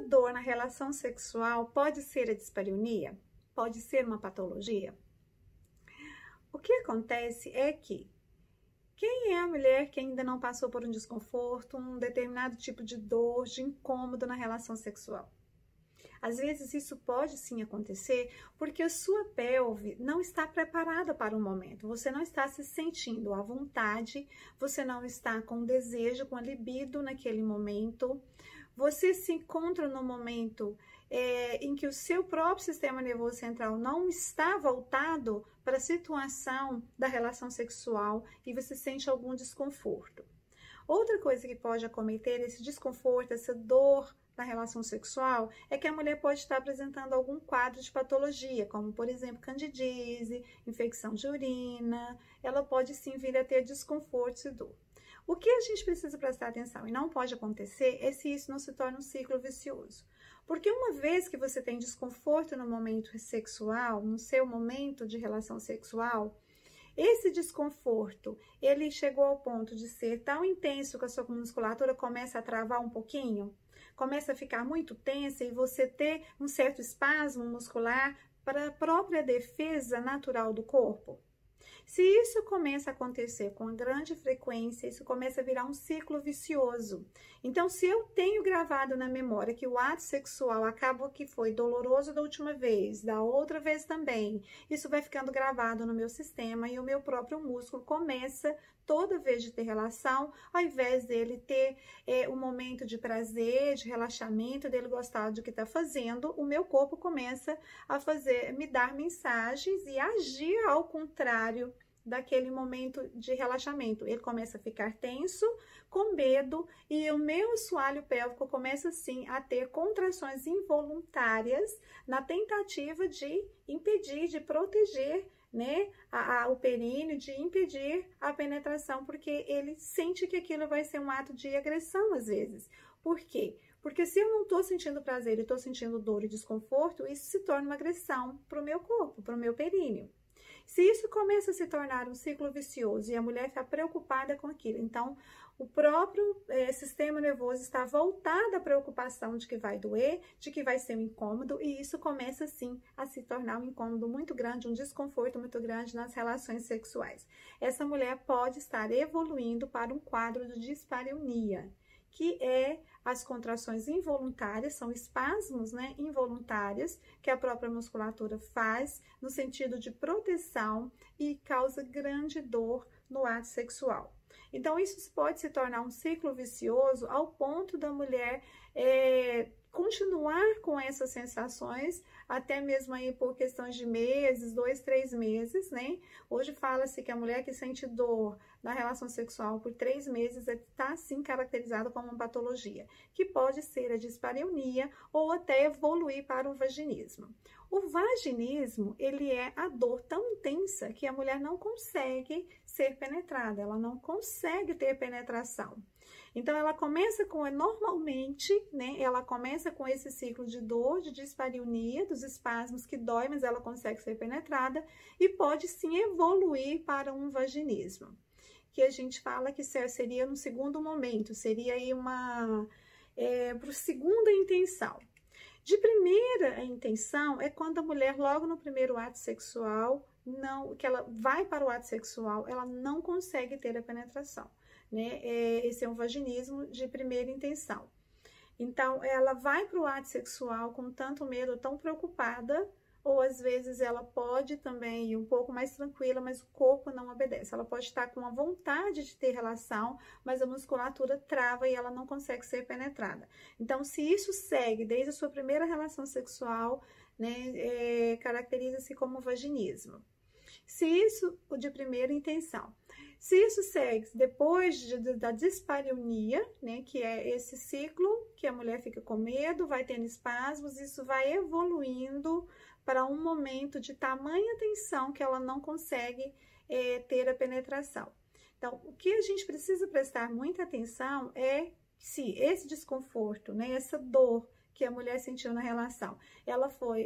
dor na relação sexual pode ser a dispareunia? Pode ser uma patologia? O que acontece é que quem é a mulher que ainda não passou por um desconforto, um determinado tipo de dor, de incômodo na relação sexual? Às vezes isso pode sim acontecer porque a sua pelve não está preparada para o momento, você não está se sentindo à vontade, você não está com desejo, com a libido naquele momento, você se encontra no momento em que o seu próprio sistema nervoso central não está voltado para a situação da relação sexual e você sente algum desconforto. Outra coisa que pode acometer esse desconforto, essa dor na relação sexual, é que a mulher pode estar apresentando algum quadro de patologia, como, por exemplo, candidíase, infecção de urina, ela pode sim vir a ter desconforto e dor. O que a gente precisa prestar atenção e não pode acontecer é se isso não se torna um ciclo vicioso. Porque uma vez que você tem desconforto no momento sexual, no seu momento de relação sexual, esse desconforto, ele chegou ao ponto de ser tão intenso que a sua musculatura começa a travar um pouquinho, começa a ficar muito tensa e você ter um certo espasmo muscular para a própria defesa natural do corpo. Se isso começa a acontecer com grande frequência, isso começa a virar um ciclo vicioso. Então, se eu tenho gravado na memória que o ato sexual acaba que foi doloroso da última vez, da outra vez também, isso vai ficando gravado no meu sistema e o meu próprio músculo começa, toda vez de ter relação, ao invés dele ter um momento de prazer, de relaxamento, dele gostar do que está fazendo, o meu corpo começa a me dar mensagens e agir ao contrário daquele momento de relaxamento. Ele começa a ficar tenso, com medo, e o meu assoalho pélvico começa assim a ter contrações involuntárias na tentativa de impedir, de proteger, né, o períneo, de impedir a penetração, porque ele sente que aquilo vai ser um ato de agressão às vezes. Por quê? Porque se eu não estou sentindo prazer e estou sentindo dor e desconforto, isso se torna uma agressão para o meu corpo, para o meu períneo. Se isso começa a se tornar um ciclo vicioso e a mulher fica preocupada com aquilo, então o próprio sistema nervoso está voltado à preocupação de que vai doer, de que vai ser um incômodo, e isso começa sim a se tornar um incômodo muito grande, um desconforto muito grande nas relações sexuais. Essa mulher pode estar evoluindo para um quadro de dispareunia, que é as contrações involuntárias, são espasmos, né, involuntários que a própria musculatura faz no sentido de proteção e causa grande dor no ato sexual. Então, isso pode se tornar um ciclo vicioso ao ponto da mulher continuar com essas sensações, até mesmo aí por questões de meses, 2, 3 meses, né? Hoje fala-se que a mulher que sente dor na relação sexual por 3 meses está sim caracterizada como uma patologia, que pode ser a dispareunia ou até evoluir para o vaginismo. O vaginismo, ele é a dor tão intensa que a mulher não consegue ser penetrada, ela não consegue ter penetração. Então, ela começa normalmente, né, ela começa com esse ciclo de dor, de dispareunia, dos espasmos que dói, mas ela consegue ser penetrada e pode sim evoluir para um vaginismo, que a gente fala que seria no segundo momento, seria aí para segunda intenção. De primeira intenção é quando a mulher, logo no primeiro ato sexual, que ela vai para o ato sexual, ela não consegue ter a penetração, né? Esse é um vaginismo de primeira intenção. Então, ela vai para o ato sexual com tanto medo, tão preocupada, ou às vezes ela pode também ir um pouco mais tranquila, mas o corpo não obedece. Ela pode estar com a vontade de ter relação, mas a musculatura trava e ela não consegue ser penetrada. Então, se isso segue desde a sua primeira relação sexual, né, caracteriza-se como vaginismo. Se isso, de primeira intenção, se isso segue depois da dispareunia, né, que é esse ciclo que a mulher fica com medo, vai tendo espasmos, isso vai evoluindo para um momento de tamanha tensão que ela não consegue ter a penetração. Então, o que a gente precisa prestar muita atenção é se esse desconforto, né, essa dor que a mulher sentiu na relação,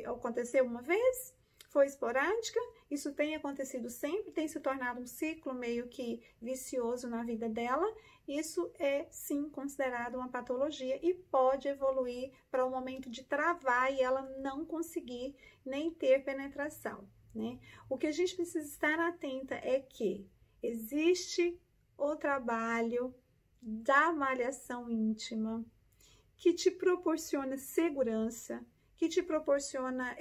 aconteceu uma vez, foi esporádica, isso tem acontecido sempre, tem se tornado um ciclo meio que vicioso na vida dela, isso é sim considerado uma patologia e pode evoluir para o momento de travar e ela não conseguir nem ter penetração, né? O que a gente precisa estar atenta é que existe o trabalho da malhação íntima que te proporciona segurança, que te proporciona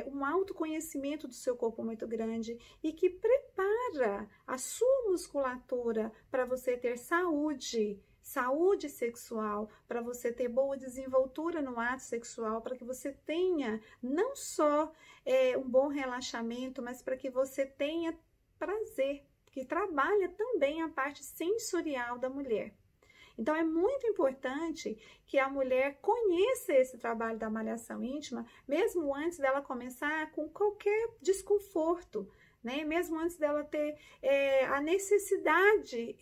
um autoconhecimento do seu corpo muito grande e que prepara a sua musculatura para você ter saúde sexual, para você ter boa desenvoltura no ato sexual, para que você tenha não só um bom relaxamento, mas para que você tenha prazer, que trabalha também a parte sensorial da mulher. Então, é muito importante que a mulher conheça esse trabalho da malhação íntima, mesmo antes dela começar com qualquer desconforto, né? Mesmo antes dela ter a necessidade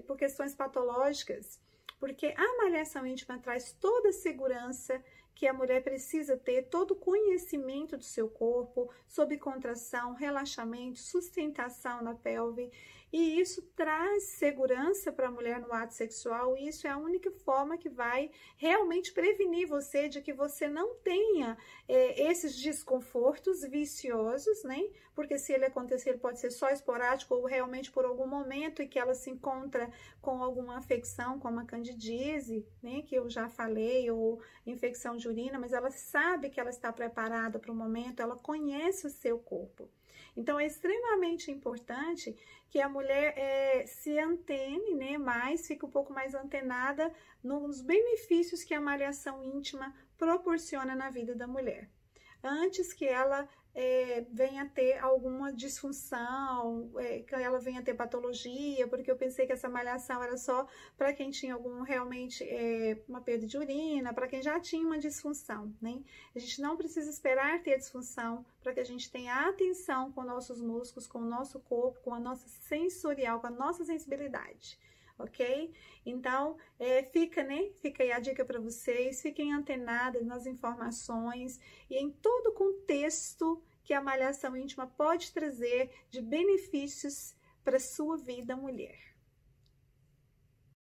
por questões patológicas, porque a malhação íntima traz toda a segurança que a mulher precisa ter, todo o conhecimento do seu corpo, sobre contração, relaxamento, sustentação na pelve, e isso traz segurança para a mulher no ato sexual, e isso é a única forma que vai realmente prevenir você de que você não tenha esses desconfortos viciosos, né? Porque se ele acontecer, ele pode ser só esporádico ou realmente por algum momento e que ela se encontra com alguma afecção, como a candidíase, né? Que eu já falei, ou infecção de urina, mas ela sabe que ela está preparada para o momento, ela conhece o seu corpo. Então, é extremamente importante que a mulher se antene, né, fique um pouco mais antenada nos benefícios que a malhação íntima proporciona na vida da mulher. Antes que ela venha ter alguma disfunção, que ela venha ter patologia, porque eu pensei que essa malhação era só para quem tinha realmente uma perda de urina, para quem já tinha uma disfunção, né? A gente não precisa esperar ter disfunção para que a gente tenha atenção com nossos músculos, com o nosso corpo, com a nossa sensorial, com a nossa sensibilidade. Ok? Então, fica aí a dica para vocês, fiquem antenadas nas informações e em todo o contexto que a malhação íntima pode trazer de benefícios para a sua vida, mulher.